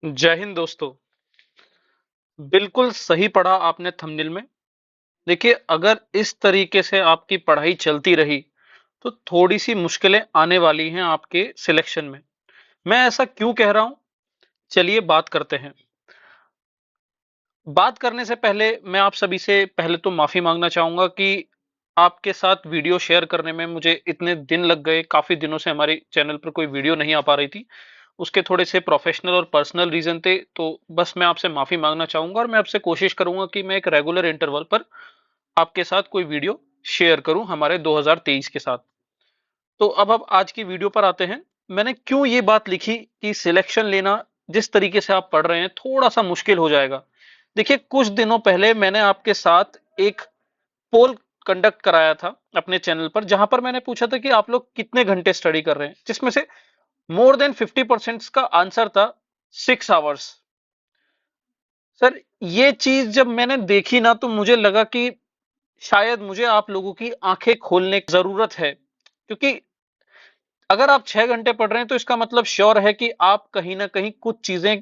जय हिंद दोस्तों। बिल्कुल सही पढ़ा आपने थंबनेल में। देखिए, अगर इस तरीके से आपकी पढ़ाई चलती रही तो थोड़ी सी मुश्किलें आने वाली हैं आपके सिलेक्शन में। मैं ऐसा क्यों कह रहा हूं, चलिए बात करते हैं। बात करने से पहले मैं आप सभी से पहले तो माफी मांगना चाहूंगा कि आपके साथ वीडियो शेयर करने में मुझे इतने दिन लग गए। काफी दिनों से हमारे चैनल पर कोई वीडियो नहीं आ पा रही थी। उसके थोड़े से प्रोफेशनल और पर्सनल रीजन थे, तो बस मैं आपसे माफी मांगना चाहूंगा और मैं आपसे कोशिश करूंगा कि मैं एक रेगुलर इंटरवल पर आपके साथ कोई वीडियो शेयर करूं हमारे 2023 के साथ। तो अब आज की वीडियो पर आते हैं। मैंने क्यों ये बात लिखी कि सिलेक्शन लेना जिस तरीके से आप पढ़ रहे हैं थोड़ा सा मुश्किल हो जाएगा। देखिए, कुछ दिनों पहले मैंने आपके साथ एक पोल कंडक्ट कराया था अपने चैनल पर, जहां पर मैंने पूछा था कि आप लोग कितने घंटे स्टडी कर रहे हैं, जिसमें से मोर देन 50% का आंसर था 6 आवर्स। सर, ये चीज जब मैंने देखी ना तो मुझे लगा कि शायद मुझे आप लोगों की आंखें खोलने की जरूरत है, क्योंकि अगर आप 6 घंटे पढ़ रहे हैं तो इसका मतलब श्योर है कि आप कहीं ना कहीं कुछ चीजें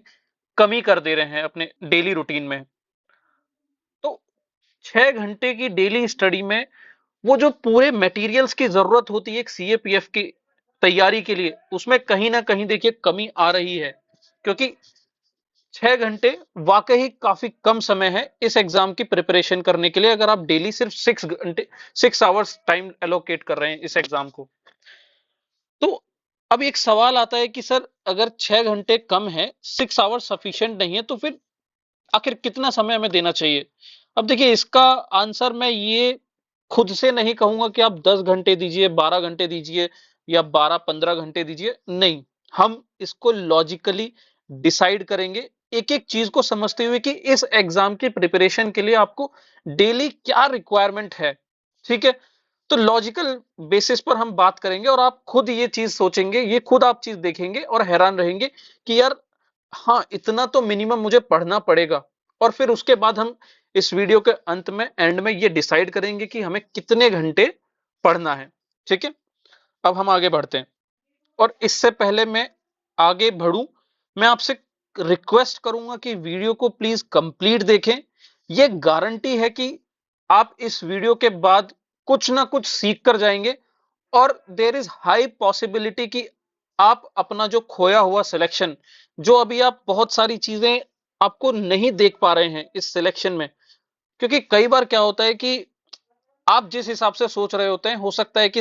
कमी कर दे रहे हैं अपने डेली रूटीन में। तो 6 घंटे की डेली स्टडी में वो जो पूरे मटेरियल्स की जरूरत होती है एक सीएपीएफ की तैयारी के लिए, उसमें कहीं ना कहीं देखिए कमी आ रही है। क्योंकि 6 घंटे वाकई काफी कम समय है इस एग्जाम की प्रिपरेशन करने के लिए, अगर आप डेली सिर्फ 6 घंटे 6 आवर्स टाइम एलोकेट कर रहे हैं इस एग्जाम को। तो अब एक सवाल आता है कि सर, अगर 6 घंटे कम है, 6 आवर्स सफिशिएंट नहीं है, तो फिर आखिर कितना समय हमें देना चाहिए। अब देखिए, इसका आंसर मैं ये खुद से नहीं कहूंगा कि आप 10 घंटे दीजिए, 12 घंटे दीजिए या 12-15 घंटे दीजिए। नहीं, हम इसको लॉजिकली डिसाइड करेंगे, एक एक चीज को समझते हुए कि इस एग्जाम की प्रिपरेशन के लिए आपको डेली क्या रिक्वायरमेंट है। ठीक है, तो लॉजिकल बेसिस पर हम बात करेंगे और आप खुद ये चीज सोचेंगे, ये खुद आप चीज देखेंगे और हैरान रहेंगे कि यार, हाँ, इतना तो मिनिमम मुझे पढ़ना पड़ेगा। और फिर उसके बाद हम इस वीडियो के अंत में एंड में ये डिसाइड करेंगे कि हमें कितने घंटे पढ़ना है। ठीक है, अब हम आगे बढ़ते हैं। और इससे पहले मैं आगे बढ़ूं, मैं आपसे रिक्वेस्ट करूंगा कि वीडियो को प्लीज कंप्लीट देखें। ये गारंटी है कि आप इस वीडियो के बाद कुछ ना कुछ सीख कर जाएंगे और देर इज हाई पॉसिबिलिटी कि आप अपना जो खोया हुआ सिलेक्शन, जो अभी आप बहुत सारी चीजें आपको नहीं देख पा रहे हैं इस सिलेक्शन में। क्योंकि कई बार क्या होता है कि आप जिस हिसाब से सोच रहे होते हैं, हो सकता है कि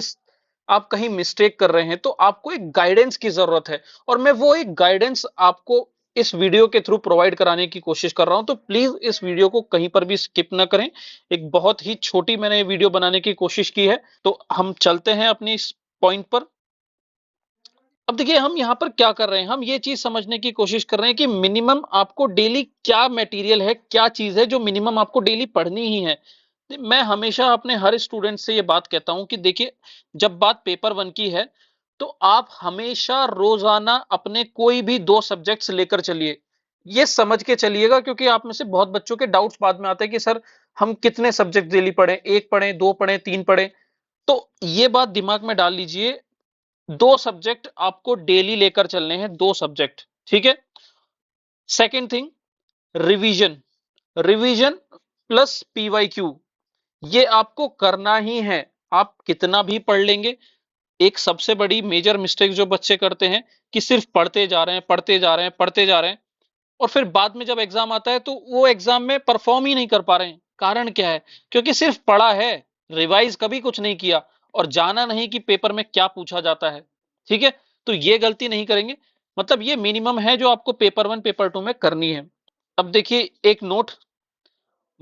आप कहीं मिस्टेक कर रहे हैं, तो आपको एक गाइडेंस की जरूरत है। और मैं वो एक गाइडेंस आपको इस वीडियो के थ्रू प्रोवाइड कराने की कोशिश कर रहा हूं, तो प्लीज इस वीडियो को कहीं पर भी स्किप ना करें। एक बहुत ही छोटी मैंने ये वीडियो बनाने की कोशिश की है, तो हम चलते हैं अपनी इस पॉइंट पर। अब देखिए, हम यहां पर क्या कर रहे हैं, हम ये चीज समझने की कोशिश कर रहे हैं कि मिनिमम आपको डेली क्या मटेरियल है, क्या चीज है जो मिनिमम आपको डेली पढ़नी ही है। मैं हमेशा अपने हर स्टूडेंट से ये बात कहता हूं कि देखिए, जब बात पेपर वन की है तो आप हमेशा रोजाना अपने कोई भी 2 सब्जेक्ट्स लेकर चलिए। ये समझ के चलिएगा, क्योंकि आप में से बहुत बच्चों के डाउट्स बाद में आते हैं कि सर, हम कितने सब्जेक्ट डेली पढ़ें, एक पढ़ें, दो पढ़ें, तीन पढ़ें। तो ये बात दिमाग में डाल लीजिए, 2 सब्जेक्ट आपको डेली लेकर चलने हैं, 2 सब्जेक्ट। ठीक है। Second thing, revision. Revision plus PYQ, ये आपको करना ही है। आप कितना भी पढ़ लेंगे, एक सबसे बड़ी मेजर मिस्टेक जो बच्चे करते हैं कि सिर्फ पढ़ते जा रहे हैं, पढ़ते जा रहे हैं, पढ़ते जा रहे हैं, और फिर बाद में जब एग्जाम आता है तो वो एग्जाम में परफॉर्म ही नहीं कर पा रहे हैं। कारण क्या है? क्योंकि सिर्फ पढ़ा है, रिवाइज कभी कुछ नहीं किया और जाना नहीं कि पेपर में क्या पूछा जाता है। ठीक है, तो ये गलती नहीं करेंगे। मतलब ये मिनिमम है जो आपको पेपर वन पेपर टू में करनी है। अब देखिए, एक नोट,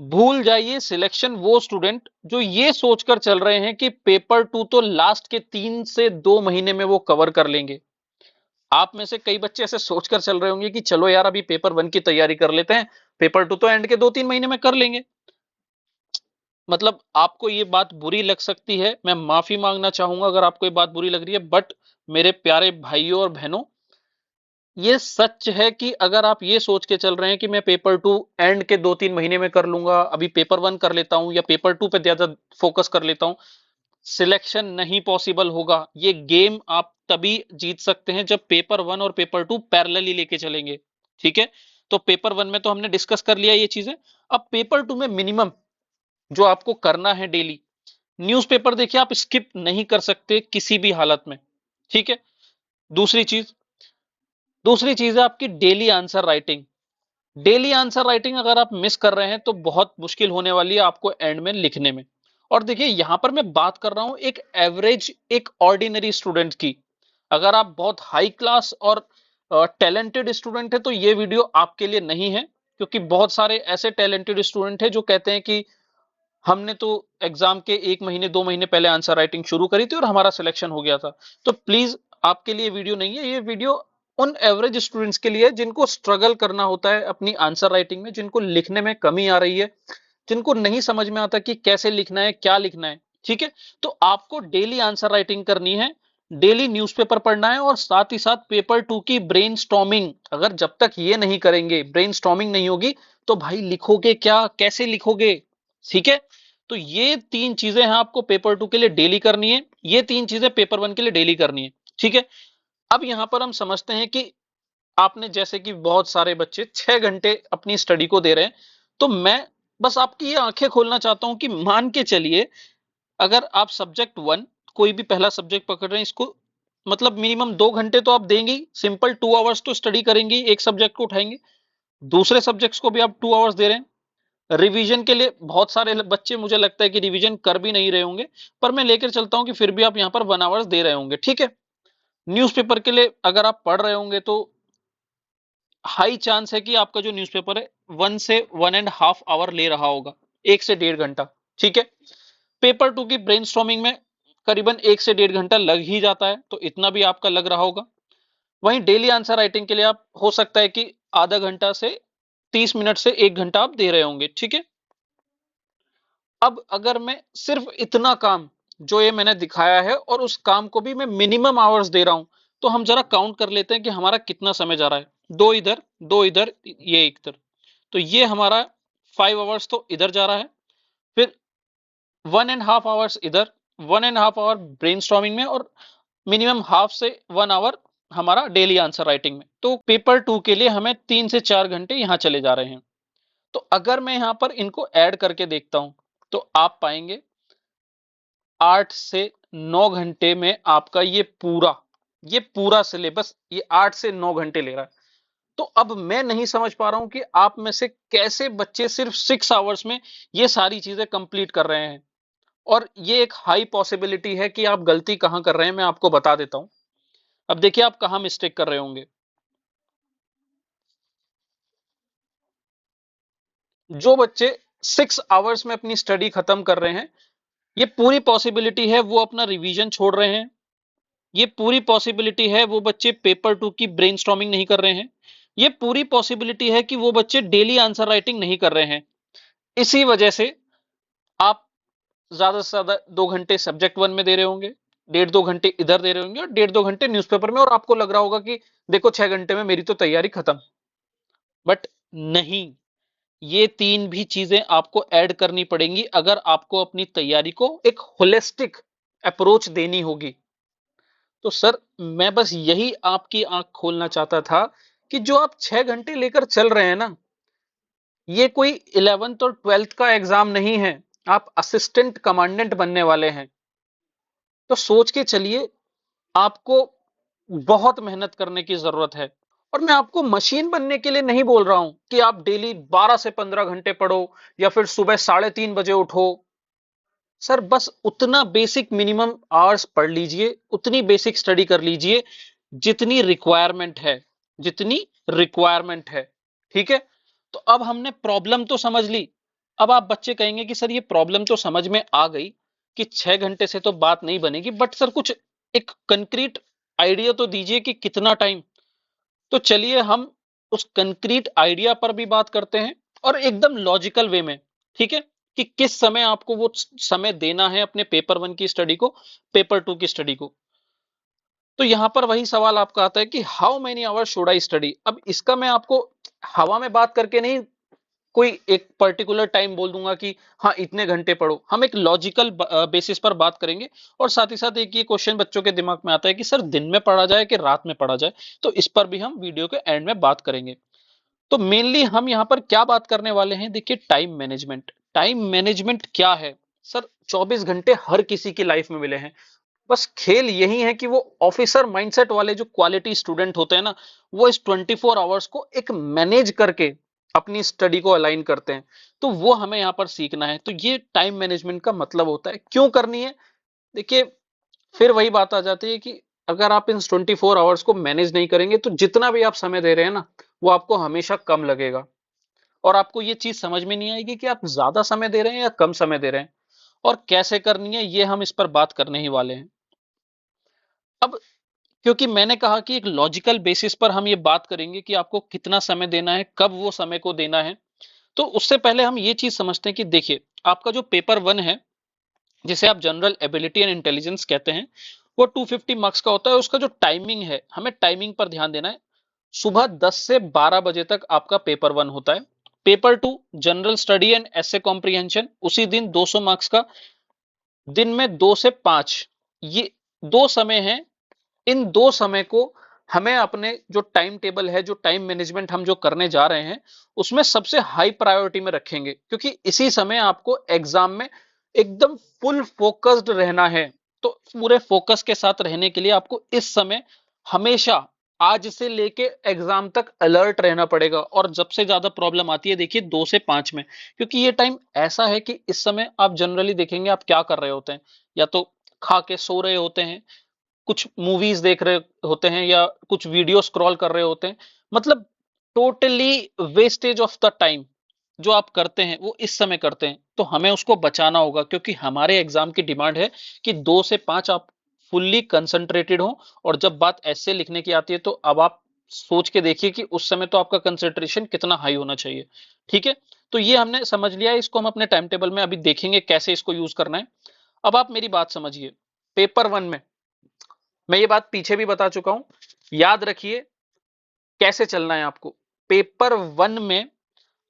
भूल जाइए सिलेक्शन वो स्टूडेंट जो ये सोचकर चल रहे हैं कि पेपर टू तो लास्ट के 3 से 2 महीने में वो कवर कर लेंगे। आप में से कई बच्चे ऐसे सोचकर चल रहे होंगे कि चलो यार, अभी पेपर वन की तैयारी कर लेते हैं, पेपर टू तो एंड के 2-3 महीने में कर लेंगे। मतलब आपको ये बात बुरी लग सकती है, मैं माफी मांगना चाहूंगा अगर आपको ये बात बुरी लग रही है, बट मेरे प्यारे भाइयों और बहनों, ये सच है कि अगर आप ये सोच के चल रहे हैं कि मैं पेपर टू एंड के 2-3 महीने में कर लूंगा, अभी पेपर वन कर लेता हूं या पेपर टू पे ज्यादा फोकस कर लेता हूं, सिलेक्शन नहीं पॉसिबल होगा। ये गेम आप तभी जीत सकते हैं जब पेपर वन और पेपर टू पैरेलली लेके चलेंगे। ठीक है, तो पेपर 1 में तो हमने डिस्कस कर लिया ये चीजें। अब पेपर 2 में मिनिमम जो आपको करना है डेली, न्यूज़पेपर देखिए आप स्किप नहीं कर सकते किसी भी हालत में, ठीक है। दूसरी चीज दूसरी चीज है आपकी daily answer writing. Daily answer writing अगर आप मिस कर रहे हैं तो बहुत मुश्किल होने वाली है आपको एंड में लिखने में। और देखिए यहां पर मैं बात कर रहा हूं एक एवरेज, एक ऑर्डिनरी स्टूडेंट की। अगर आप बहुत हाई क्लास और टैलेंटेड स्टूडेंट है तो ये वीडियो आपके लिए नहीं है, क्योंकि बहुत सारे ऐसे टैलेंटेड स्टूडेंट है जो कहते हैं कि हमने तो एग्जाम के 1 महीने 2 महीने पहले आंसर राइटिंग शुरू करी थी और हमारा सिलेक्शन हो गया था। तो प्लीज आपके लिए वीडियो नहीं है, ये वीडियो उन एवरेज स्टूडेंट्स के लिए है जिनको स्ट्रगल करना होता है अपनी आंसर राइटिंग में, जिनको लिखने में कमी आ रही है, जिनको नहीं समझ में आता कि कैसे लिखना है, क्या लिखना है, ठीक है। तो आपको डेली आंसर राइटिंग करनी है, डेली न्यूज़पेपर पढ़ना है, और साथ ही साथ पेपर 2 की ब्रेनस्टॉर्मिंग। अगर जब तक ये नहीं करेंगे, ब्रेनस्टॉर्मिंग नहीं होगी, तो भाई लिखोगे क्या, कैसे लिखोगे, ठीक है। तो ये 3 चीजें हैं आपको पेपर 2 के लिए डेली करनी है, ये 3 चीजें पेपर 1 के लिए डेली करनी है, ठीक है। अब यहां पर हम समझते हैं कि आपने जैसे कि बहुत सारे बच्चे 6 घंटे अपनी स्टडी को दे रहे हैं, तो मैं बस आपकी ये आंखें खोलना चाहता हूं कि मान के चलिए अगर आप सब्जेक्ट 1 कोई भी पहला सब्जेक्ट पकड़ रहे हैं, इसको मतलब मिनिमम 2 घंटे तो आप देंगे, सिंपल 2 आवर्स तो स्टडी करेंगे, एक सब्जेक्ट को उठाएंगे। दूसरे सब्जेक्ट्स को भी आप 2 आवर्स दे रहे हैं रिवीजन के लिए। बहुत सारे बच्चे मुझे लगता है कि रिवीजन कर भी नहीं रहे होंगे, पर मैं लेकर चलता हूं कि फिर भी आप यहां पर 1 आवर्स दे रहे होंगे, ठीक है। न्यूज़पेपर के लिए अगर आप पढ़ रहे होंगे तो हाई चांस है कि आपका जो न्यूज़पेपर है 1 से 1.5 आवर ले रहा होगा, 1 से 1.5 घंटा, ठीक है। पेपर 2 की ब्रेनस्टॉर्मिंग में करीबन 1 से 1.5 घंटा लग ही जाता है, तो इतना भी आपका लग रहा होगा। वहीं डेली आंसर राइटिंग के लिए आप हो सकता है कि आधा घंटा से 30 मिनट से 1 घंटा आप दे रहे होंगे, ठीक है। अब अगर मैं सिर्फ इतना काम जो ये मैंने दिखाया है और उस काम को भी मैं मिनिमम आवर्स दे रहा हूं, तो हम जरा काउंट कर लेते हैं कि हमारा कितना समय जा रहा है। दो इधर, दो इधर, ये इधर, तो ये हमारा 5 आवर्स तो इधर जा रहा है। फिर 1.5 आवर्स इधर, 1.5 आवर ब्रेनस्टॉर्मिंग में, और मिनिमम हाफ से 1 आवर हमारा डेली आंसर राइटिंग में। तो पेपर 2 के लिए हमें 3 से 4 घंटे यहाँ चले जा रहे हैं। तो अगर मैं यहाँ पर इनको ऐड करके देखता हूं तो आप पाएंगे 8 से 9 घंटे में आपका ये पूरा सिलेबस ये 8 से 9 घंटे ले रहा है। तो अब मैं नहीं समझ पा रहा हूं कि आप में से कैसे बच्चे सिर्फ 6 आवर्स में ये सारी चीजें कंप्लीट कर रहे हैं। और ये एक हाई पॉसिबिलिटी है कि आप गलती कहां कर रहे हैं, मैं आपको बता देता हूं। अब देखिए आप कहां मिस्टेक कर रहे होंगे। जो बच्चे 6 आवर्स में अपनी स्टडी खत्म कर रहे हैं, ये पूरी पॉसिबिलिटी है वो अपना रिवीजन छोड़ रहे हैं, ये पूरी पॉसिबिलिटी है वो बच्चे पेपर 2 की ब्रेनस्टॉर्मिंग नहीं कर रहे हैं, ये पूरी पॉसिबिलिटी है कि वो बच्चे डेली आंसर राइटिंग नहीं कर रहे हैं। इसी वजह से आप ज्यादा से ज्यादा 2 घंटे सब्जेक्ट 1 में दे रहे होंगे, 1.5 2 घंटे इधर दे रहे होंगे, और 1.5 2 घंटे न्यूज़पेपर में, और आपको लग रहा होगा कि देखो 6 घंटे में मेरी तो तैयारी खत्म। बट नहीं, ये 3 भी चीजें आपको ऐड करनी पड़ेंगी अगर आपको अपनी तैयारी को एक होलिस्टिक अप्रोच देनी होगी। तो सर मैं बस यही आपकी आंख खोलना चाहता था कि जो आप 6 घंटे लेकर चल रहे हैं ना, ये कोई 11th और 12th का एग्जाम नहीं है, आप असिस्टेंट कमांडेंट बनने वाले हैं। तो सोच के चलिए, आपको बहुत मेहनत करने की जरूरत है। और मैं आपको मशीन बनने के लिए नहीं बोल रहा हूं कि आप डेली 12 से 15 घंटे पढ़ो या फिर सुबह 3:30 बजे उठो। सर बस उतना बेसिक मिनिमम आवर्स पढ़ लीजिए, उतनी बेसिक स्टडी कर लीजिए जितनी रिक्वायरमेंट है, जितनी रिक्वायरमेंट है, ठीक है। तो अब हमने प्रॉब्लम तो समझ ली। अब आप बच्चे कहेंगे कि सर ये प्रॉब्लम तो समझ में आ गई कि 6 घंटे से तो बात नहीं बनेगी, बट सर कुछ एक कंक्रीट आइडिया तो दीजिए कि कितना टाइम। तो चलिए हम उस कंक्रीट आइडिया पर भी बात करते हैं, और एकदम लॉजिकल वे में, ठीक है, कि किस समय आपको वो समय देना है अपने पेपर 1 की स्टडी को, पेपर 2 की स्टडी को। तो यहां पर वही सवाल आपका आता है कि how many hours should I study. अब इसका मैं आपको हवा में बात करके नहीं कोई एक पर्टिकुलर टाइम बोल दूंगा कि हाँ इतने घंटे पढ़ो, हम एक लॉजिकल बेसिस पर बात करेंगे। और साथ ही साथ एक ये क्वेश्चन बच्चों के दिमाग में आता है कि सर दिन में पढ़ा जाए कि रात में पढ़ा जाए, तो इस पर भी हम वीडियो के एंड में बात करेंगे। तो मेनली हम यहाँ पर क्या बात करने वाले हैं, देखिए टाइम मैनेजमेंट। टाइम मैनेजमेंट क्या है सर? 24 घंटे हर किसी की लाइफ में मिले हैं। बस खेल यही है कि वो ऑफिसर माइंडसेट वाले जो क्वालिटी स्टूडेंट होते हैं ना, वो इस 24 आवर्स को एक मैनेज करके अपनी स्टडी को अलाइन करते हैं। तो वो हमें यहाँ पर सीखना है। तो ये टाइम मैनेजमेंट का मतलब होता है। क्यों करनी है? देखिए, फिर वही बात आ जाती है कि अगर आप इन 24 आवर्स को मैनेज नहीं करेंगे तो जितना भी आप समय दे रहे हैं ना, वो आपको हमेशा कम लगेगा। और आपको ये चीज समझ में नहीं आएगी कि आप ज्यादा समय दे रहे हैं या कम समय दे रहे हैं। और कैसे करनी है, ये हम इस पर बात करने ही वाले हैं। अब क्योंकि मैंने कहा कि एक लॉजिकल बेसिस पर हम ये बात करेंगे कि आपको कितना समय देना है, कब वो समय को देना है। तो उससे पहले हम ये चीज समझते हैं कि देखिए, आपका जो पेपर वन है, जिसे आप जनरल एबिलिटी एंड इंटेलिजेंस कहते हैं, वो 250 मार्क्स का होता है। उसका जो टाइमिंग है, हमें टाइमिंग पर ध्यान देना है। सुबह 10 से 12 बजे तक आपका पेपर वन होता है। Paper two general study and essay comprehension, उसी दिन 200 मार्क्स का, दिन में 2 से 5। ये दो समय हैं। इन दो समय को हमें अपने जो टाइम टेबल है, जो टाइम मैनेजमेंट हम जो करने जा रहे हैं, उसमें सबसे हाई प्रायोरिटी में रखेंगे, क्योंकि इसी समय आपको एग्जाम में एकदम फुल फोकस्ड रहना है। तो पूरे फोकस के साथ रहने के लिए आपको इस समय हमेशा, आज से लेके एग्जाम तक अलर्ट रहना पड़ेगा। और जब से ज्यादा प्रॉब्लम आती है देखिए 2 से 5 में, क्योंकि ये टाइम ऐसा है कि इस समय आप जनरली देखेंगे आप क्या कर रहे होते हैं, या तो खा के सो रहे होते हैं, कुछ मूवीज देख रहे होते हैं, या कुछ वीडियो स्क्रॉल कर रहे होते हैं। मतलब totally wastage of the time जो आप करते हैं वो इस समय करते हैं। तो हमें उसको बचाना होगा, क्योंकि हमारे एग्जाम की डिमांड है कि 2 से 5 आप फुल्ली कंसंट्रेटेड हो। और जब बात ऐसे लिखने की आती है, तो अब आप सोच के देखिए कि उस समय तो आपका कंसंट्रेशन कितना हाई होना चाहिए। ठीक है, तो ये हमने समझ लिया है। इसको हम अपने टाइम टेबल में अभी देखेंगे कैसे इसको यूज करना है। अब आप मेरी बात समझिए। पेपर वन में मैं ये बात पीछे भी बता चुका हूं, याद रखिए कैसे चलना है आपको। पेपर वन में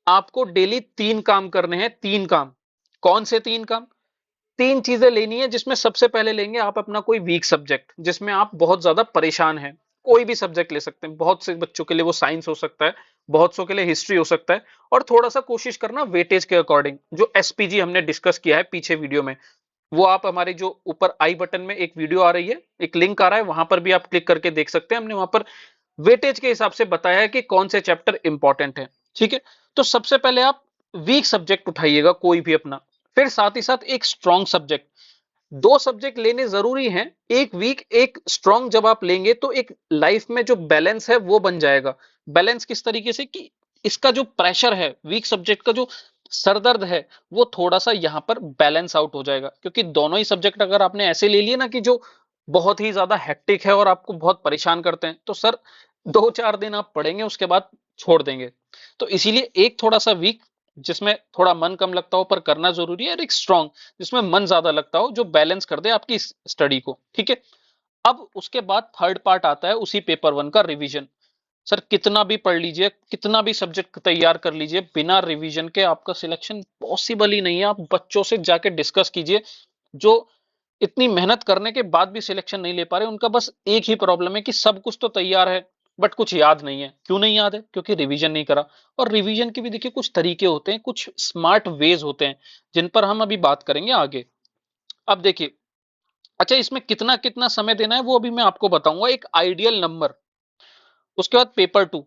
आपको डेली 3 काम करने हैं। 3 काम। कौन से 3 काम? 3 चीजें लेनी है, जिसमें सबसे पहले लेंगे आप अपना कोई वीक सब्जेक्ट, जिसमें आप बहुत ज्यादा परेशान हैं। कोई भी सब्जेक्ट ले सकते हैं। बहुत से बच्चों के लिए वो साइंस हो सकता है, बहुत सौ के लिए हिस्ट्री हो सकता है। और थोड़ा सा कोशिश करना वेटेज के अकॉर्डिंग, जो एसपीजी हमने डिस्कस किया है पीछे वीडियो में, वो आप हमारे जो ऊपर आई बटन में एक वीडियो आ रही है, एक लिंक आ रहा है, वहां पर भी आप क्लिक करके देख सकते हैं। हमने वहां पर वेटेज के हिसाब से बताया है कि कौन से चैप्टर इंपॉर्टेंट है। ठीक है, तो सबसे पहले आप वीक सब्जेक्ट उठाइएगा कोई भी अपना। फिर साथ ही साथ एक स्ट्रॉन्ग सब्जेक्ट। 2 सब्जेक्ट लेने जरूरी हैं, एक वीक एक स्ट्रॉन्ग। जब आप लेंगे तो एक लाइफ में जो बैलेंस है वो बन जाएगा। बैलेंस किस तरीके से कि इसका जो प्रेशर है, वीक सब्जेक्ट का जो सरदर्द है, वो थोड़ा सा यहां पर बैलेंस आउट हो जाएगा। क्योंकि दोनों ही सब्जेक्ट अगर आपने ऐसे ले लिए ना कि जो बहुत ही ज्यादा हेक्टिक है और आपको बहुत परेशान करते हैं, तो सर 2-4 दिन आप पढ़ेंगे, उसके बाद छोड़ देंगे। तो इसीलिए एक थोड़ा सा वीक, जिसमें थोड़ा मन कम लगता हो पर करना जरूरी है, और एक स्ट्रॉन्ग जिसमें मन ज्यादा लगता हो, जो बैलेंस कर दे आपकी स्टडी को। ठीक है, अब उसके बाद थर्ड पार्ट आता है उसी पेपर वन का, रिवीजन। सर कितना भी पढ़ लीजिए, कितना भी सब्जेक्ट तैयार कर लीजिए, बिना रिवीजन के आपका सिलेक्शन पॉसिबल ही नहीं है। आप बच्चों से जाके डिस्कस कीजिए, जो इतनी मेहनत करने के बाद भी सिलेक्शन नहीं ले पा रहे। उनका बस एक ही प्रॉब्लम है कि सब कुछ तो तैयार है, बट कुछ याद नहीं है। क्यों नहीं याद है? क्योंकि रिवीजन नहीं करा। और रिवीजन के भी देखिए कुछ तरीके होते हैं, कुछ स्मार्ट वेज होते हैं, जिन पर हम अभी बात करेंगे आगे। अब देखिए, अच्छा इसमें कितना कितना समय देना है वो अभी मैं आपको बताऊंगा, एक आइडियल नंबर। उसके बाद पेपर टू।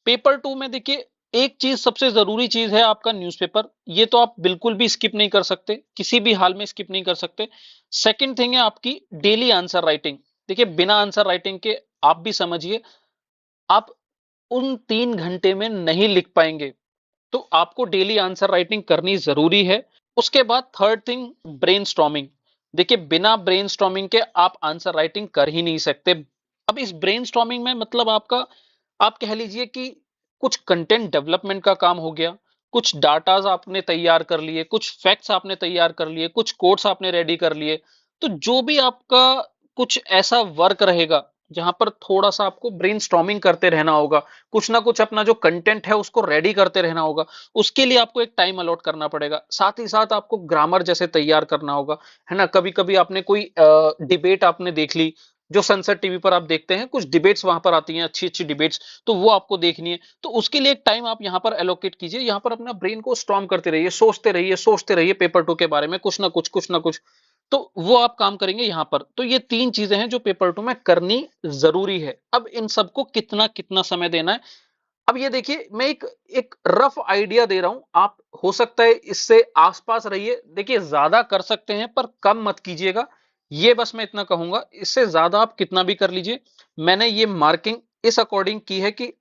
पेपर टू में देखिए, एक चीज सबसे जरूरी चीज है आपका न्यूज़पेपर। ये तो आप बिल्कुल भी स्किप नहीं कर सकते, किसी भी हाल में स्किप नहीं कर सकते। सेकंड थिंग है आपकी डेली आंसर राइटिंग। देखिए बिना आंसर राइटिंग के आप भी समझिए, आप उन 3 घंटे में नहीं लिख पाएंगे। तो आपको डेली आंसर राइटिंग करनी जरूरी है। उसके बाद थर्ड थिंग, ब्रेनस्टॉर्मिंग। देखिए बिना ब्रेनस्टॉर्मिंग के आप आंसर राइटिंग कर ही नहीं सकते। अब इस ब्रेनस्टॉर्मिंग में मतलब आपका, आप कह लीजिए कि कुछ कंटेंट डेवलपमेंट का काम हो गया, कुछ डाटाज आपने तैयार कर लिए, कुछ फैक्ट्स आपने तैयार कर लिए, कुछ कोड्स आपने रेडी कर लिए। तो जो भी आपका कुछ ऐसा वर्क रहेगा जहां पर थोड़ा सा आपको ब्रेनस्टॉर्मिंग करते रहना होगा, कुछ ना कुछ अपना जो कंटेंट है उसको रेडी करते रहना होगा, उसके लिए आपको एक टाइम अलॉट करना पड़ेगा। साथ ही साथ आपको ग्रामर जैसे तैयार करना होगा, है ना। कभी कभी आपने कोई डिबेट आपने देख ली, जो सनसेट टीवी पर आप देखते हैं, कुछ डिबेट्स वहां पर आती हैं, अच्छी अच्छी डिबेट्स, तो वो आपको देखनी है। तो उसके लिए एक टाइम आप यहाँ पर एलोकेट कीजिए, यहाँ पर अपना ब्रेन को स्ट्रॉन्ग करते रहिए, सोचते रहिए पेपर टू के बारे में, कुछ ना कुछ। तो वो आप काम करेंगे यहाँ पर। तो ये तीन चीजें हैं जो पेपर टू में करनी जरूरी है। अब इन सबको कितना कितना समय देना है, अब ये देखिए, मैं एक एक रफ आइडिया दे रहा हूं, आप हो सकता है इससे आसपास रहिए। देखिए, ज्यादा कर सकते हैं पर कम मत कीजिएगा, ये बस मैं इतना कहूंगा। इससे ज्यादा आप कितना भी कर लीजिए। मैंने ये मार्किंग इस अकॉर्डिंग की है कि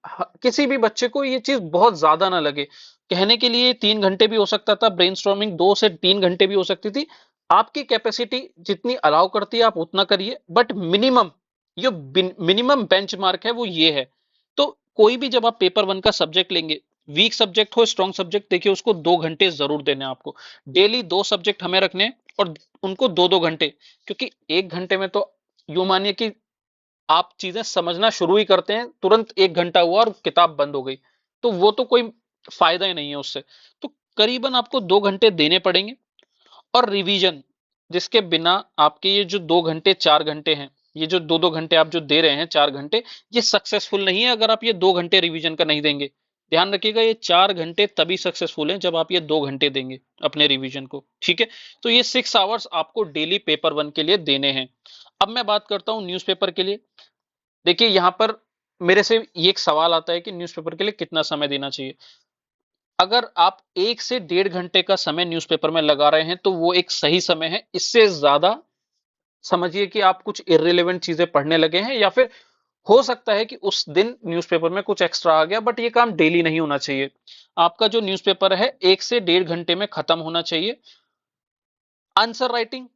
किसी भी बच्चे को ये चीज बहुत ज्यादा ना लगे। कहने के लिए 3 घंटे भी हो सकता था, ब्रेनस्टॉर्मिंग 2 से 3 घंटे भी हो सकती थी। आपकी कैपेसिटी जितनी अलाउ करती है आप उतना करिए, बट मिनिमम, ये मिनिमम बेंचमार्क है वो ये है। तो कोई भी जब आप पेपर वन का सब्जेक्ट लेंगे, वीक सब्जेक्ट हो स्ट्रॉन्ग सब्जेक्ट, देखिए उसको 2 घंटे जरूर देने हैं आपको। डेली 2 सब्जेक्ट हमें रखने हैं और उनको 2-2 घंटे, क्योंकि 1 घंटे में तो यूं मानिए कि आप चीजें समझना शुरू ही करते हैं, तुरंत 1 घंटा हुआ और किताब बंद हो गई, तो वो तो कोई फायदा ही नहीं है उससे। तो करीबन आपको 2 घंटे देने पड़ेंगे। और रिवीजन, जिसके बिना आपके ये जो 2 घंटे 4 घंटे हैं, ये जो 2-2 घंटे आप जो दे रहे हैं, 4 घंटे, ये सक्सेसफुल नहीं है अगर आप ये 2 घंटे रिवीजन का नहीं देंगे। ध्यान रखिएगा, ये 4 घंटे तभी सक्सेसफुल है जब आप ये 2 घंटे देंगे अपने रिवीजन को, ठीक है। तो ये 6 आवर्स आपको डेली पेपर वन के लिए देने हैं। अब मैं बात करता हूं न्यूज़पेपर के लिए। देखिए यहां पर मेरे से ये एक सवाल आता है कि न्यूज़पेपर के लिए कितना समय देना चाहिए। अगर आप 1 से 1.5 घंटे का समय न्यूज़पेपर में लगा रहे हैं तो वो एक सही समय है। इससे ज्यादा समझिए कि आप कुछ इर्रेलेवेंट चीजें पढ़ने लगे हैं, या फिर हो सकता है कि उस दिन न्यूज़पेपर में कुछ एक्स्ट्रा आ गया, बट ये काम डेली नहीं होना चाहिए। आपका जो न्यूज़पेपर है 1 से 1.5 घंटे में खत्म होना चाहिए। आंसर राइटिंग,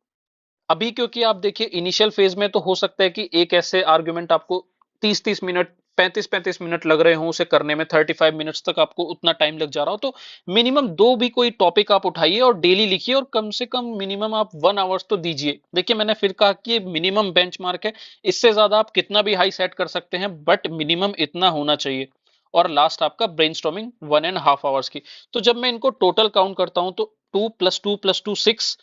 अभी क्योंकि आप देखिए इनिशियल फेज में तो हो सकता है कि एक ऐसे आर्गुमेंट आपको 30-30 मिनट, 35-35 मिनट लग रहे हो उसे करने में, 35 मिनट्स तक आपको उतना टाइम लग जा रहा हो, तो मिनिमम दो भी कोई टॉपिक आप उठाइए और डेली लिखिए, और कम से कम मिनिमम आप 1 आवर्स तो दीजिए। देखिए मैंने फिर कहा कि मिनिमम बेंचमार्क है, इससे ज्यादा आप कितना भी हाई सेट कर सकते हैं, बट मिनिमम इतना होना चाहिए। और लास्ट आपका ब्रेनस्टॉर्मिंग 1.5 आवर्स की। तो जब मैं इनको टोटल काउंट करता हूं तो 2 + 2 + 2 6,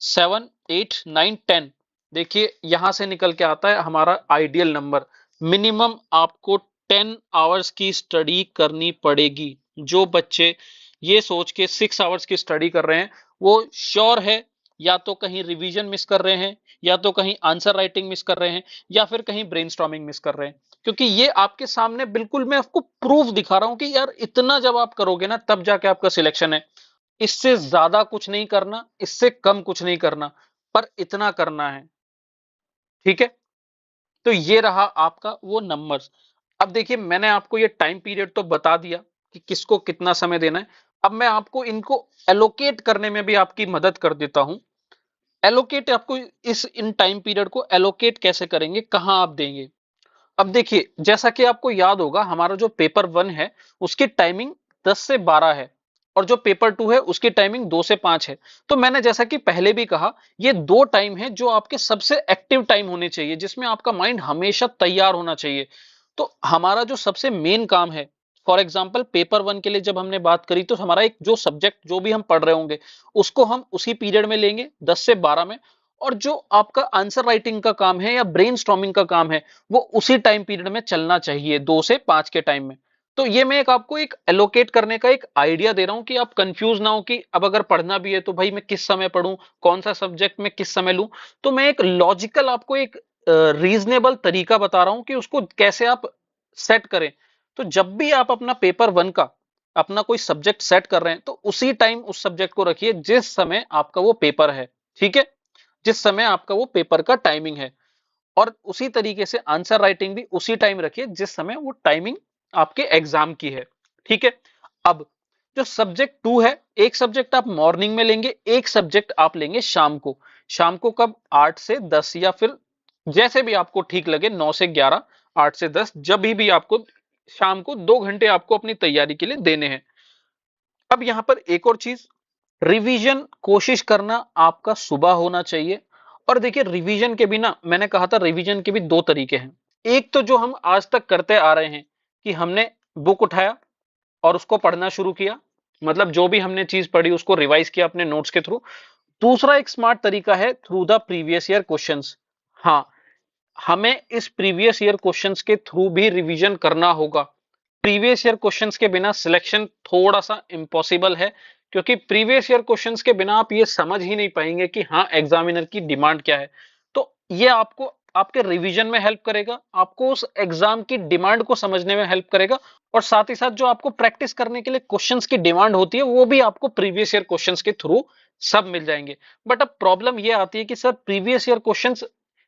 7, 8, 9, 10, देखिए यहां से निकल के आता है हमारा आइडियल नंबर। मिनिमम आपको 10 आवर्स की स्टडी करनी पड़ेगी। जो बच्चे ये सोच के 6 आवर्स की स्टडी कर रहे हैं, वो श्योर है या तो कहीं रिवीजन मिस कर रहे हैं, या तो कहीं आंसर राइटिंग मिस कर रहे हैं, या फिर कहीं ब्रेनस्टॉर्मिंग मिस कर रहे हैं। क्योंकि ये आपके सामने बिल्कुल मैं आपको प्रूफ दिखा रहा हूं कि यार इतना जब आप करोगे ना तब जाके आपका सिलेक्शन है। इससे ज्यादा कुछ नहीं करना, इससे कम कुछ नहीं करना, पर इतना करना है, ठीक है। तो ये रहा आपका वो नंबर्स। अब देखिए मैंने आपको ये टाइम पीरियड तो बता दिया कि किसको कितना समय देना है। अब मैं आपको इनको एलोकेट करने में भी आपकी मदद कर देता हूं। एलोकेट आपको इस इन टाइम पीरियड को एलोकेट कैसे करेंगे, कहां आप देंगे। अब देखिए जैसा कि आपको याद होगा, हमारा जो पेपर वन है उसकी टाइमिंग 10 से 12 है, और जो पेपर टू है उसकी टाइमिंग 2 से 5 है। तो मैंने जैसा कि पहले भी कहा, ये दो टाइम है जो आपके सबसे एक्टिव टाइम होने चाहिए, जिसमें आपका माइंड हमेशा तैयार होना चाहिए। तो हमारा जो सबसे मेन काम है, फॉर एग्जाम्पल पेपर वन के लिए जब हमने बात करी, तो हमारा एक जो सब्जेक्ट जो भी हम पढ़ रहे होंगे उसको हम उसी पीरियड में लेंगे 10 से 12 में। और जो आपका आंसर राइटिंग का काम है या ब्रेन का काम है, वो उसी टाइम पीरियड में चलना चाहिए, 2 से 5 के टाइम में। तो ये मैं एक आपको एक एलोकेट करने का एक आइडिया दे रहा हूं कि आप कंफ्यूज ना हो कि अब अगर पढ़ना भी है तो भाई मैं किस समय पढ़ूं, कौन सा सब्जेक्ट में किस समय लूं। तो मैं एक लॉजिकल आपको एक रीजनेबल तरीका बता रहा हूं कि उसको कैसे आप सेट करें। तो जब भी आप अपना पेपर वन का अपना कोई सब्जेक्ट सेट कर रहे हैं, तो उसी टाइम उस सब्जेक्ट को रखिए जिस समय आपका वो पेपर है, ठीक है, जिस समय आपका वो पेपर का टाइमिंग है। और उसी तरीके से आंसर राइटिंग भी उसी टाइम रखिए जिस समय वो टाइमिंग आपके एग्जाम की है, ठीक है। अब जो सब्जेक्ट टू है, एक सब्जेक्ट आप मॉर्निंग में लेंगे, एक सब्जेक्ट आप लेंगे शाम को। शाम को कब, 8 से 10, या फिर जैसे भी आपको ठीक लगे, 9 से 11, 8 से 10, जब भी आपको शाम को 2 घंटे आपको अपनी तैयारी के लिए देने हैं। अब यहां पर एक और चीज, रिवीजन कोशिश करना आपका सुबह होना चाहिए। और देखिए रिवीजन के भी ना, मैंने कहा था रिवीजन के भी दो तरीके हैं। एक तो जो हम आज तक करते आ रहे हैं कि हमने बुक उठाया और उसको पढ़ना शुरू किया, मतलब जो भी हमने चीज पढ़ी उसको रिवाइज किया अपने नोट्स के थ्रू। दूसरा एक स्मार्ट तरीका है through the previous year questions. हाँ, हमें इस प्रीवियस ईयर क्वेश्चंस के थ्रू भी रिवीजन करना होगा। प्रीवियस ईयर क्वेश्चंस के बिना सिलेक्शन थोड़ा सा इम्पॉसिबल है, क्योंकि प्रीवियस ईयर क्वेश्चंस के बिना आप ये समझ ही नहीं पाएंगे कि हाँ एग्जामिनर की डिमांड क्या है। तो ये आपको आपके रिवीजन में हेल्प करेगा, आपको उस एग्जाम की डिमांड को समझने में हेल्प करेगा, और साथ ही साथ जो आपको प्रैक्टिस करने के लिए क्वेश्चंस की डिमांड होती है वो भी आपको प्रीवियस ईयर क्वेश्चंस के थ्रू सब मिल जाएंगे। बट अब प्रॉब्लम ये आती है कि सर प्रीवियस ईयर क्वेश्चंस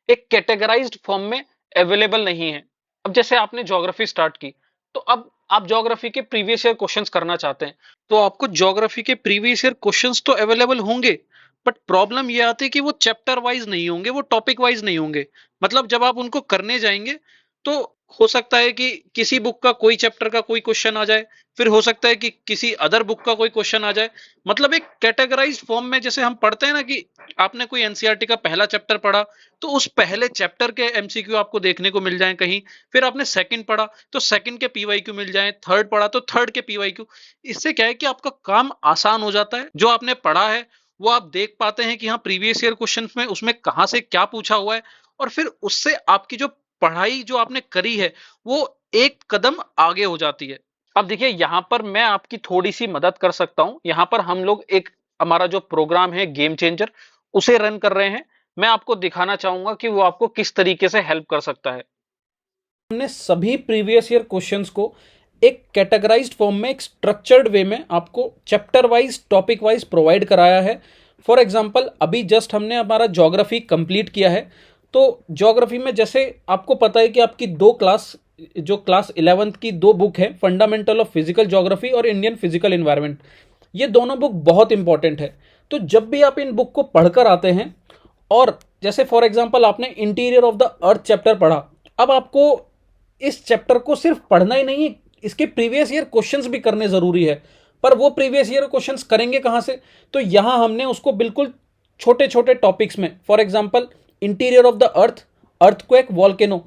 एक कैटेगराइज्ड फॉर्म में अवेलेबल नहीं है। अब जैसे आपने ज्योग्राफी स्टार्ट की, तो अब आप ज्योग्राफी के प्रीवियस ईयर क्वेश्चंस करना चाहते हैं, तो आपको ज्योग्राफी के प्रीवियस ईयर क्वेश्चंस तो अवेलेबल होंगे, बट प्रॉब्लम ये आती है कि वो चैप्टर वाइज नहीं होंगे, वो टॉपिक वाइज नहीं होंगे। मतलब जब आप उनको करने जाएंगे तो हो सकता है कि किसी बुक का कोई चैप्टर का कोई क्वेश्चन आ जाए, फिर हो सकता है कि किसी अदर बुक का कोई क्वेश्चन आ जाए। मतलब एक कैटेगराइज्ड फॉर्म में, जैसे हम पढ़ते हैं ना कि आपने कोई एनसीईआरटी का पहला चैप्टर पढ़ा, तो उस पहले चैप्टर के एमसीक्यू आपको देखने को मिल जाए कहीं, फिर आपने सेकंड पढ़ा तो सेकंड के पीवाईक्यू मिल जाए, थर्ड पढ़ा तो थर्ड के पीवाईक्यू। इससे क्या है कि आपका काम आसान हो जाता है, जो आपने पढ़ा है वो आप देख पाते हैं कि हाँ प्रीवियस ईयर क्वेश्चन में उसमें कहां से क्या पूछा हुआ है, और फिर उससे आपकी जो पढ़ाई जो आपने करी है वो एक कदम आगे हो जाती है। अब देखिए यहां पर मैं आपकी थोड़ी सी मदद कर सकता हूं। यहां पर हम लोग एक हमारा जो प्रोग्राम है गेम चेंजर, उसे रन कर रहे हैं। मैं आपको दिखाना चाहूंगा कि वो आपको किस तरीके से हेल्प कर सकता है। हमने सभी प्रीवियस ईयर क्वेश्चंस को एक कैटेगराइज्ड फॉर्म में, एक स्ट्रक्चर्ड वे में आपको chapter wise, topic wise provide कराया है। फॉर एग्जांपल अभी जस्ट हमने हमारा ज्योग्राफी कंप्लीट किया है। तो ज्योग्राफी में जैसे आपको पता है कि आपकी दो क्लास, जो क्लास 11th की दो बुक है, फंडामेंटल ऑफ फिजिकल ज्योग्राफी और इंडियन फिजिकल इन्वायरमेंट, ये दोनों बुक बहुत इंपॉर्टेंट है। तो जब भी आप इन बुक को पढ़कर आते हैं, और जैसे फॉर एग्जांपल आपने interior of the earth chapter पढ़ा, अब आपको इस चैप्टर को सिर्फ पढ़ना ही नहीं है, इसके प्रीवियस ईयर क्वेश्चंस भी करने जरूरी है। पर वो प्रीवियस ईयर क्वेश्चंस करेंगे कहां से? तो यहां हमने उसको बिल्कुल छोटे छोटे टॉपिक्स में, for example interior of the earth, earthquake, volcano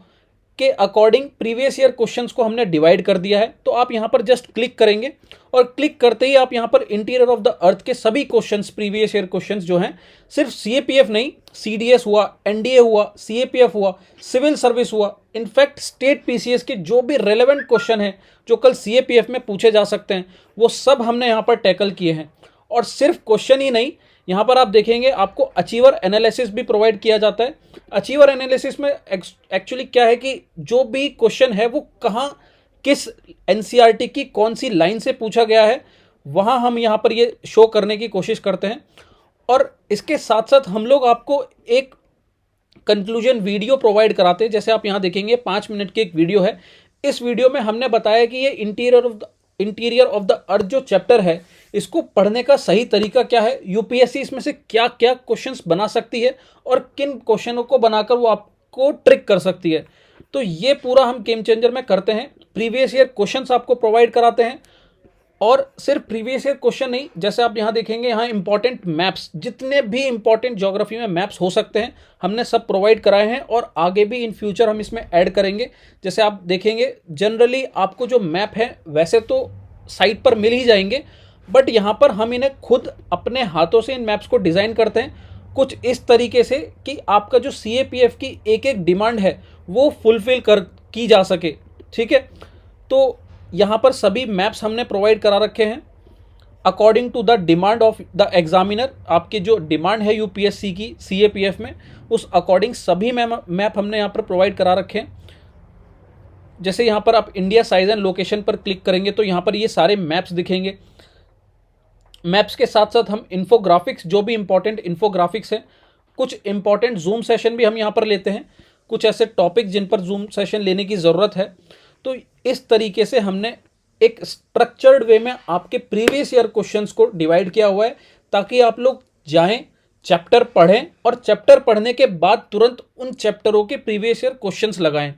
के अकॉर्डिंग प्रीवियस ईयर क्वेश्चंस को हमने डिवाइड कर दिया है। तो आप यहां पर जस्ट क्लिक करेंगे और क्लिक करते ही आप यहां पर इंटीरियर ऑफ द अर्थ के सभी क्वेश्चंस, प्रीवियस ईयर क्वेश्चंस जो हैं, सिर्फ सीएपीएफ नहीं, सीडीएस हुआ, एनडीए हुआ, सीएपीएफ हुआ, सिविल सर्विस हुआ, इनफैक्ट स्टेट पीसीएस के जो भी रेलेवेंट क्वेश्चन हैं जो कल सीएपीएफ में पूछे जा सकते हैं, वो सब हमने यहां पर टैकल किए हैं। और सिर्फ क्वेश्चन ही नहीं, यहां पर आप देखेंगे आपको अचीवर एनालिसिस भी प्रोवाइड किया जाता है। अचीवर एनालिसिस में एक्चुअली क्या है कि जो भी क्वेश्चन है वो कहाँ, किस एनसीईआरटी की कौन सी लाइन से पूछा गया है, वहां हम यहां पर ये शो करने की कोशिश करते हैं। और इसके साथ साथ हम लोग आपको एक कंक्लूजन वीडियो प्रोवाइड कराते हैं। जैसे आप यहां देखेंगे 5 मिनट की एक वीडियो है। इस वीडियो में हमने बताया कि ये इंटीरियर ऑफ द अर्थ जो चैप्टर है, इसको पढ़ने का सही तरीका क्या है, यूपीएससी इसमें से क्या क्या क्वेश्चंस बना सकती है, और किन क्वेश्चनों को बनाकर वो आपको ट्रिक कर सकती है। तो ये पूरा हम गेम चेंजर में करते हैं। प्रीवियस ईयर क्वेश्चंस आपको प्रोवाइड कराते हैं, और सिर्फ प्रीवियस ईयर क्वेश्चन नहीं, जैसे आप यहाँ देखेंगे यहाँ इंपॉर्टेंट मैप्स, जितने भी इंपॉर्टेंट ज्योग्राफी में मैप्स हो सकते हैं हमने सब प्रोवाइड कराए हैं, और आगे भी इन फ्यूचर हम इसमें ऐड करेंगे। जैसे आप देखेंगे जनरली आपको जो मैप है वैसे तो साइट पर मिल ही जाएंगे, बट यहाँ पर हम इन्हें खुद अपने हाथों से इन मैप्स को डिज़ाइन करते हैं कुछ इस तरीके से कि आपका जो सीएपीएफ की एक एक डिमांड है वो फुलफिल कर की जा सके। ठीक है, तो यहाँ पर सभी मैप्स हमने प्रोवाइड करा रखे हैं according to the demand of the examiner. आपकी जो डिमांड है यूपीएससी की सीएपीएफ में, उस अकॉर्डिंग सभी मैप हमने यहाँ पर प्रोवाइड करा रखे हैं। जैसे यहाँ पर आप इंडिया साइज एंड लोकेशन पर क्लिक करेंगे तो यहाँ पर ये सारे मैप्स दिखेंगे। मैप्स के साथ साथ हम इन्फोग्राफिक्स, जो भी इंपॉर्टेंट इन्फोग्राफिक्स है, कुछ इंपॉर्टेंट जूम सेशन भी हम यहाँ पर लेते हैं, कुछ ऐसे टॉपिक जिन पर जूम सेशन लेने की ज़रूरत है। तो इस तरीके से हमने एक स्ट्रक्चर्ड वे में आपके प्रीवियस ईयर क्वेश्चंस को डिवाइड किया हुआ है, ताकि आप लोग जाएं, चैप्टर पढ़ें, और चैप्टर पढ़ने के बाद तुरंत उन चैप्टरों के प्रीवियस ईयर क्वेश्चंस लगाएं।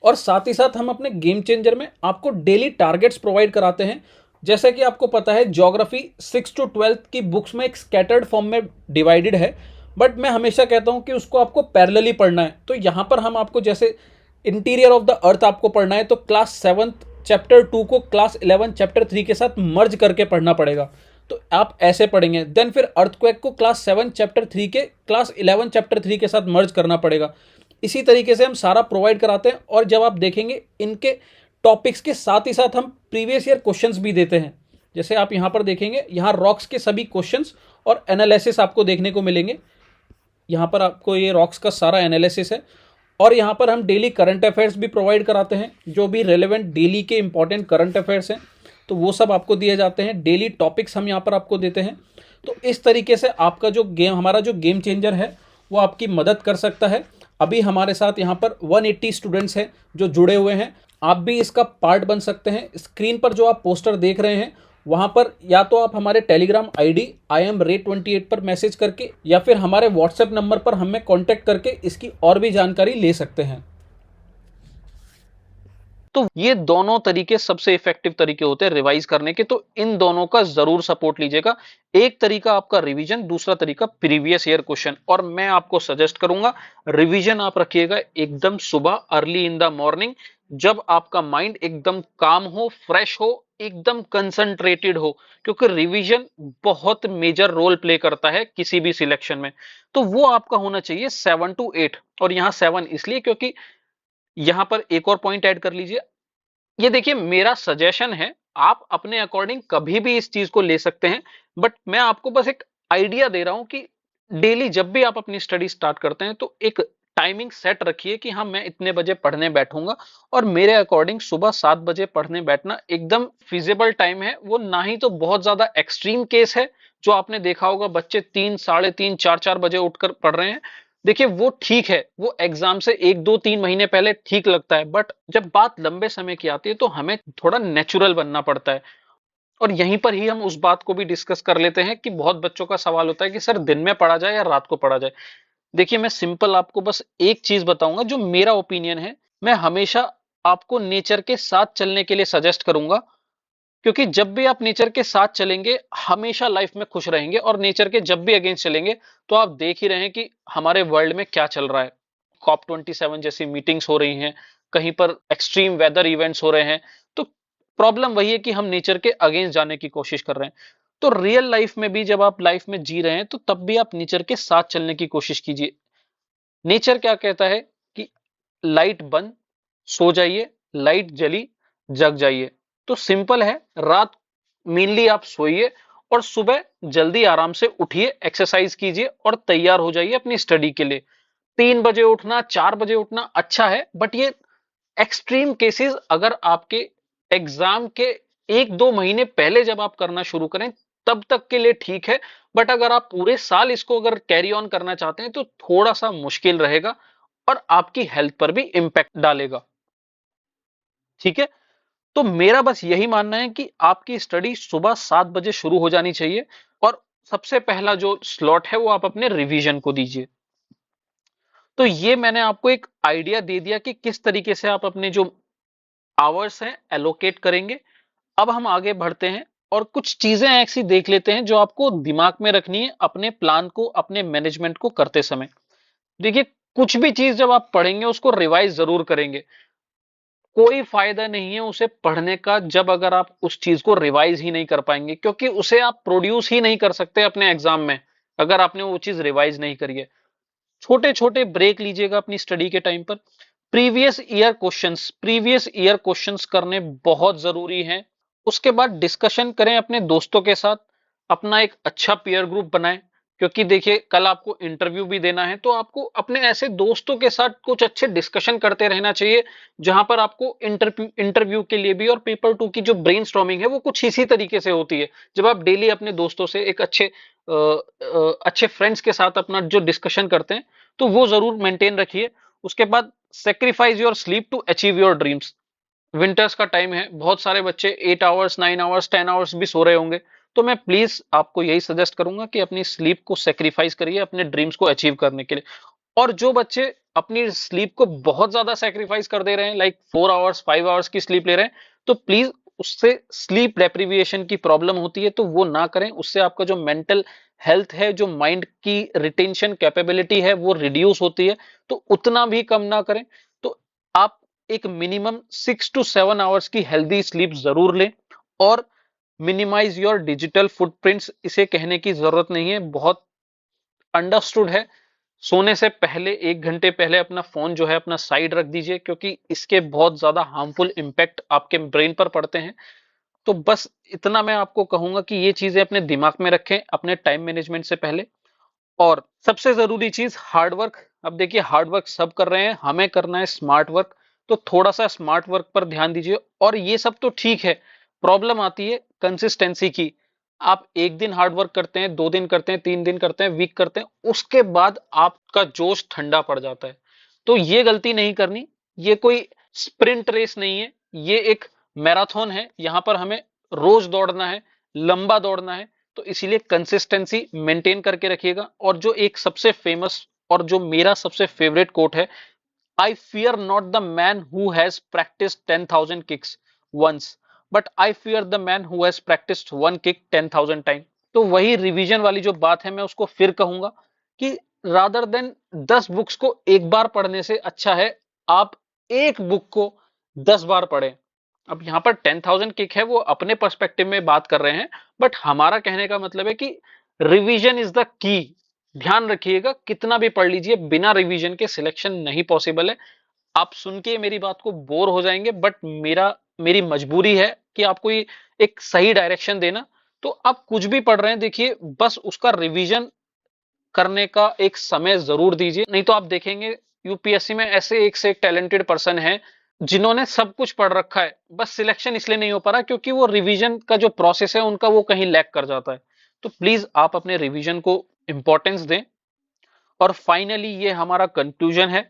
और साथ ही साथ हम अपने गेम चेंजर में आपको डेली टारगेट्स प्रोवाइड कराते हैं। जैसे कि आपको पता है ज्योग्राफी 6 to 12 की बुक्स में एक स्कैटर्ड फॉर्म में डिवाइडेड है, बट मैं हमेशा कहता हूं कि उसको आपको पैरेलली पढ़ना है। तो यहाँ पर हम आपको, जैसे इंटीरियर ऑफ द अर्थ आपको पढ़ना है तो क्लास 7 चैप्टर 2 को क्लास 11 चैप्टर 3 के साथ मर्ज करके पढ़ना पड़ेगा। तो आप ऐसे पढ़ेंगे। देन फिर अर्थक्वेक को क्लास 7 चैप्टर 3 के क्लास 11 चैप्टर 3 के साथ मर्ज करना पड़ेगा। इसी तरीके से हम सारा प्रोवाइड कराते हैं। और जब आप देखेंगे इनके टॉपिक्स के साथ ही साथ हम प्रीवियस ईयर क्वेश्चंस भी देते हैं। जैसे आप यहाँ पर देखेंगे, यहाँ रॉक्स के सभी क्वेश्चंस और एनालिसिस आपको देखने को मिलेंगे। यहाँ पर आपको ये रॉक्स का सारा एनालिसिस है। और यहाँ पर हम डेली करंट अफेयर्स भी प्रोवाइड कराते हैं, जो भी रेलेवेंट डेली के इंपॉर्टेंट करंट अफेयर्स हैं तो वो सब आपको दिए जाते हैं। डेली टॉपिक्स हम यहाँ पर आपको देते हैं। तो इस तरीके से आपका जो गेम, हमारा जो गेम चेंजर है वो आपकी मदद कर सकता है। अभी हमारे साथ यहाँ पर 180 स्टूडेंट्स हैं जो जुड़े हुए हैं। आप भी इसका पार्ट बन सकते हैं। स्क्रीन पर जो आप पोस्टर देख रहे हैं वहाँ पर या तो आप हमारे टेलीग्राम आईडी IAMRAY28 पर मैसेज करके या फिर हमारे व्हाट्सएप नंबर पर हमें कांटेक्ट करके इसकी और भी जानकारी ले सकते हैं। तो ये दोनों तरीके सबसे इफेक्टिव तरीके होते हैं रिवाइज करने के, तो इन दोनों का जरूर सपोर्ट लीजिएगा। एक तरीका आपका रिवीजन, दूसरा तरीका प्रीवियस ईयर क्वेश्चन। और मैं आपको सजेस्ट करूंगा रिवीजन आप रखिएगा एकदम सुबह, अर्ली इन द मॉर्निंग, जब आपका माइंड एकदम काम हो, फ्रेश हो, एकदम कंसंट्रेटेड हो, क्योंकि रिवीजन बहुत मेजर रोल प्ले करता है किसी भी सिलेक्शन में। तो वो आपका होना चाहिए 7 to 8। और यहाँ 7 इसलिए क्योंकि यहां पर एक और पॉइंट ऐड कर लीजिए। ये देखिए मेरा सजेशन है, आप अपने अकॉर्डिंग कभी भी इस चीज को ले सकते हैं, बट मैं आपको बस एक आइडिया दे रहा हूं कि डेली जब भी आप अपनी स्टडी स्टार्ट करते हैं तो एक टाइमिंग सेट रखिए कि हाँ मैं इतने बजे पढ़ने बैठूंगा। और मेरे अकॉर्डिंग सुबह 7 बजे पढ़ने बैठना एकदम फिजिबल टाइम है। वो ना ही तो बहुत ज्यादा एक्सट्रीम केस है जो आपने देखा होगा बच्चे 3, साढ़े 3, 4 बजे उठकर पढ़ रहे हैं। देखिए वो ठीक है, वो एग्जाम से 1, 2, 3 महीने पहले ठीक लगता है, बट जब बात लंबे समय की आती है तो हमें थोड़ा नेचुरल बनना पड़ता है। और यहीं पर ही हम उस बात को भी डिस्कस कर लेते हैं कि बहुत बच्चों का सवाल होता है कि सर दिन में पढ़ा जाए या रात को पढ़ा जाए। देखिए मैं सिंपल आपको बस एक चीज बताऊंगा जो मेरा ओपिनियन है। मैं हमेशा आपको नेचर के साथ चलने के लिए सजेस्ट करूंगा, क्योंकि जब भी आप नेचर के साथ चलेंगे हमेशा लाइफ में खुश रहेंगे। और नेचर के जब भी अगेंस्ट चलेंगे तो आप देख ही रहे हैं कि हमारे वर्ल्ड में क्या चल रहा है। COP27 जैसी मीटिंग्स हो रही हैं, कहीं पर एक्सट्रीम वेदर इवेंट्स हो रहे हैं। तो प्रॉब्लम वही है कि हम नेचर के अगेंस्ट जाने की कोशिश कर रहे हैं। तो रियल लाइफ में भी जब आप लाइफ में जी रहे हैं तो तब भी आप नेचर के साथ चलने की कोशिश कीजिए। नेचर क्या कहता है कि लाइट बंद, सो जाइए, लाइट जली, जग जाइए। तो सिंपल है, रात मेनली आप सोइए और सुबह जल्दी आराम से उठिए, एक्सरसाइज कीजिए और तैयार हो जाइए अपनी स्टडी के लिए। 3 बजे उठना, 4 बजे उठना अच्छा है, बट ये एक्सट्रीम केसेस अगर आपके एग्जाम के 1, 2 महीने पहले जब आप करना शुरू करें तब तक के लिए ठीक है। बट अगर आप पूरे साल इसको अगर कैरी ऑन करना चाहते हैं तो थोड़ा सा मुश्किल रहेगा और आपकी हेल्थ पर भी इंपैक्ट डालेगा। ठीक है, तो मेरा बस यही मानना है कि आपकी स्टडी सुबह 7 बजे शुरू हो जानी चाहिए। और सबसे पहला जो स्लॉट है वो आप अपने रिवीजन को दीजिए। तो ये मैंने आपको एक आइडिया दे दिया कि किस तरीके से आप अपने जो आवर्स हैं एलोकेट करेंगे। अब हम आगे बढ़ते हैं और कुछ चीजें ऐसी देख लेते हैं जो आपको दिमाग में रखनी है अपने प्लान को, अपने मैनेजमेंट को करते समय। देखिए कुछ भी चीज जब आप पढ़ेंगे उसको रिवाइज जरूर करेंगे। कोई फायदा नहीं है उसे पढ़ने का जब अगर आप उस चीज को रिवाइज ही नहीं कर पाएंगे, क्योंकि उसे आप प्रोड्यूस ही नहीं कर सकते अपने एग्जाम में अगर आपने वो चीज रिवाइज नहीं करी है। छोटे छोटे ब्रेक लीजिएगा अपनी स्टडी के टाइम पर। प्रीवियस ईयर क्वेश्चंस करने बहुत जरूरी हैं। उसके बाद डिस्कशन करें अपने दोस्तों के साथ, अपना एक अच्छा पीयर ग्रुप बनाएं, क्योंकि देखिए कल आपको इंटरव्यू भी देना है तो आपको अपने ऐसे दोस्तों के साथ कुछ अच्छे डिस्कशन करते रहना चाहिए जहां पर आपको इंटरव्यू के लिए भी और पेपर 2 की जो ब्रेनस्टॉर्मिंग है वो कुछ इसी तरीके से होती है। जब आप डेली अपने दोस्तों से एक अच्छे फ्रेंड्स के साथ अपना जो डिस्कशन करते हैं तो वो जरूर मेंटेन रखिए। उसके बाद sacrifice your sleep to achieve your dreams. Winters का टाइम है, बहुत सारे बच्चे 8 आवर्स, 9 आवर्स, 10 आवर्स भी सो रहे होंगे। तो मैं प्लीज आपको यही सजेस्ट करूंगा कि अपनी स्लीप को सेक्रीफाइस करिए अपने ड्रीम्स को अचीव करने के लिए। और जो बच्चे अपनी स्लीप को बहुत ज्यादा सेक्रीफाइस कर दे रहे हैं, लाइक 4 आवर्स, 5 आवर्स की स्लीप ले रहे हैं, तो प्लीज उससे स्लीप डेप्रिविएशन की प्रॉब्लम होती है तो वो ना करें। उससे आपका जो मेंटल हेल्थ है, जो माइंड की रिटेंशन कैपेबिलिटी है वो रिड्यूस होती है। तो उतना भी कम ना करें। तो आप एक मिनिमम 6 to 7 आवर्स की हेल्दी स्लीप जरूर लें। और मिनिमाइज योर डिजिटल फुटप्रिंट्स, इसे कहने की जरूरत नहीं है, बहुत अंडरस्टूड है। सोने से पहले 1 घंटे पहले अपना फ़ोन जो है अपना साइड रख दीजिए, क्योंकि इसके बहुत ज़्यादा हार्मफुल इम्पैक्ट आपके ब्रेन पर पड़ते हैं। तो बस इतना मैं आपको कहूँगा कि ये चीज़ें अपने दिमाग में रखें अपने टाइम मैनेजमेंट से पहले। और सबसे ज़रूरी चीज़ हार्ड वर्क। अब देखिए हार्ड वर्क सब कर रहे हैं, हमें करना है स्मार्ट वर्क, तो थोड़ा-सा स्मार्ट वर्क पर ध्यान दीजिए। और ये सब तो ठीक है, प्रॉब्लम आती है कंसिस्टेंसी की। आप 1 दिन हार्ड वर्क करते हैं, 2 दिन करते हैं, 3 दिन करते हैं, वीक करते हैं, उसके बाद आपका जोश ठंडा पड़ जाता है। तो ये गलती नहीं करनी। ये कोई स्प्रिंट रेस नहीं है, ये एक मैराथन है। यहाँ पर हमें रोज दौड़ना है, लंबा दौड़ना है। तो इसीलिए कंसिस्टेंसी मेंटेन करके रखिएगा। और जो एक सबसे फेमस और जो मेरा सबसे फेवरेट कोट है, I fear not the man who has practice 10,000 kicks once, but I fear the man who has practice one kick 10,000 time. तो वही रिवीजन वाली जो बात है, मैं उसको फिर कहूंगा कि रादर देन 10 बुक्स को एक बार पढ़ने से अच्छा है आप एक बुक को 10 बार पढ़ें। अब यहाँ पर 10,000 किक है, वो अपने पर्सपेक्टिव में बात कर रहे हैं, बट हमारा कहने का मतलब है कि रिवीजन इज द की। ध्यान रखिएगा, कितना भी पढ़ लीजिए, बिना रिवीजन के सिलेक्शन नहीं पॉसिबल है। आप सुन के मेरी बात को बोर हो जाएंगे, बट मेरी मजबूरी है कि आपको ये एक सही डायरेक्शन देना। तो आप कुछ भी पढ़ रहे हैं, देखिए बस उसका रिवीजन करने का एक समय जरूर दीजिए। नहीं तो आप देखेंगे यूपीएससी में ऐसे एक से एक टैलेंटेड पर्सन है जिन्होंने सब कुछ पढ़ रखा है, बस सिलेक्शन इसलिए नहीं हो पा रहा क्योंकि वो रिवीजन का जो प्रोसेस है उनका वो कहीं लैक कर जाता है। तो प्लीज आप अपने रिवीजन को इंपॉर्टेंस दें। और फाइनली ये हमारा कंक्लूजन है।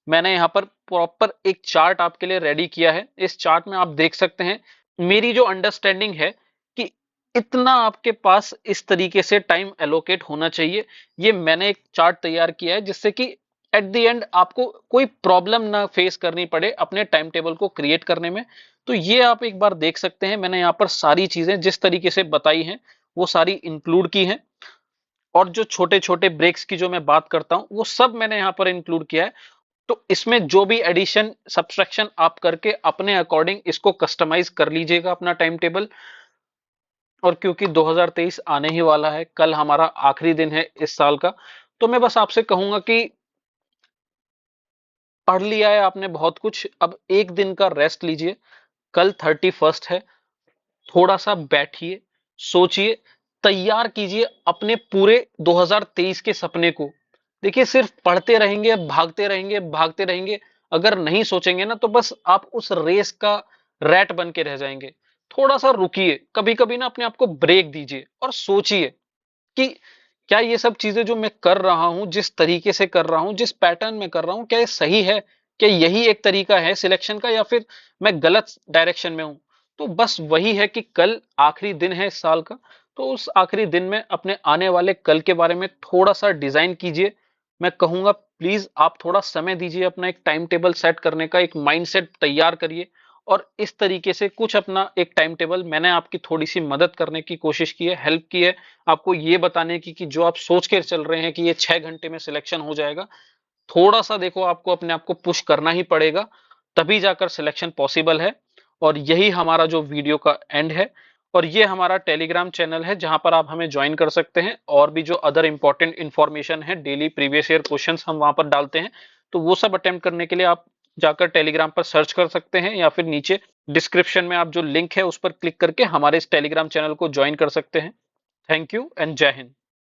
मैंने यहाँ पर प्रॉपर एक चार्ट आपके लिए रेडी किया है। इस चार्ट में आप देख सकते हैं मेरी जो अंडरस्टैंडिंग है कि इतना आपके पास इस तरीके से टाइम एलोकेट होना चाहिए। ये मैंने एक चार्ट तैयार किया है जिससे कि एट द एंड आपको कोई प्रॉब्लम ना फेस करनी पड़े अपने टाइम टेबल को क्रिएट करने में। तो ये आप एक बार देख सकते हैं, मैंने यहाँ पर सारी चीजें जिस तरीके से बताई हैं वो सारी इंक्लूड की हैं। और जो छोटे छोटे ब्रेक्स की जो मैं बात करता हूं वो सब मैंने यहां पर इंक्लूड किया है। तो इसमें जो भी एडिशन सब्सट्रैक्शन आप करके अपने अकॉर्डिंग इसको कस्टमाइज कर लीजिएगा अपना टाइम टेबल। और क्योंकि 2023 आने ही वाला है, कल हमारा आखिरी दिन है इस साल का, तो मैं बस आपसे कहूंगा कि पढ़ लिया है आपने बहुत कुछ, अब एक दिन का रेस्ट लीजिए। कल 31st है, थोड़ा सा बैठिए, सोचिए, तैयार कीजिए अपने पूरे 2023 के सपने को। देखिए सिर्फ पढ़ते रहेंगे, भागते रहेंगे, भागते रहेंगे, अगर नहीं सोचेंगे ना तो बस आप उस रेस का रैट बन के रह जाएंगे। थोड़ा सा रुकिए, कभी कभी ना अपने आप को ब्रेक दीजिए और सोचिए कि क्या ये सब चीजें जो मैं कर रहा हूं, जिस तरीके से कर रहा हूं, जिस पैटर्न में कर रहा हूं, क्या ये सही है? क्या यही एक तरीका है सिलेक्शन का, या फिर मैं गलत डायरेक्शन में हूं? तो बस वही है कि कल आखिरी दिन है इस साल का। तो उस आखिरी दिन में अपने आने वाले कल के बारे में थोड़ा सा डिजाइन कीजिए। मैं कहूंगा प्लीज आप थोड़ा समय दीजिए, अपना एक टाइम टेबल सेट करने का एक माइंडसेट तैयार करिए। और इस तरीके से कुछ अपना एक टाइम टेबल, मैंने आपकी थोड़ी सी मदद करने की कोशिश की है, हेल्प की है, आपको ये बताने की कि जो आप सोच के चल रहे हैं कि ये 6 घंटे में सिलेक्शन हो जाएगा, थोड़ा सा देखो आपको अपने आप को पुश करना ही पड़ेगा, तभी जाकर सिलेक्शन पॉसिबल है। और यही हमारा जो वीडियो का एंड है। और ये हमारा टेलीग्राम चैनल है जहां पर आप हमें ज्वाइन कर सकते हैं, और भी जो अदर इंपॉर्टेंट इंफॉर्मेशन है, डेली प्रीवियस ईयर क्वेश्चंस हम वहां पर डालते हैं। तो वो सब अटेम्प्ट करने के लिए आप जाकर टेलीग्राम पर सर्च कर सकते हैं, या फिर नीचे डिस्क्रिप्शन में आप जो लिंक है उस पर क्लिक करके हमारे इस टेलीग्राम चैनल को ज्वाइन कर सकते हैं। थैंक यू एंड जय हिंद।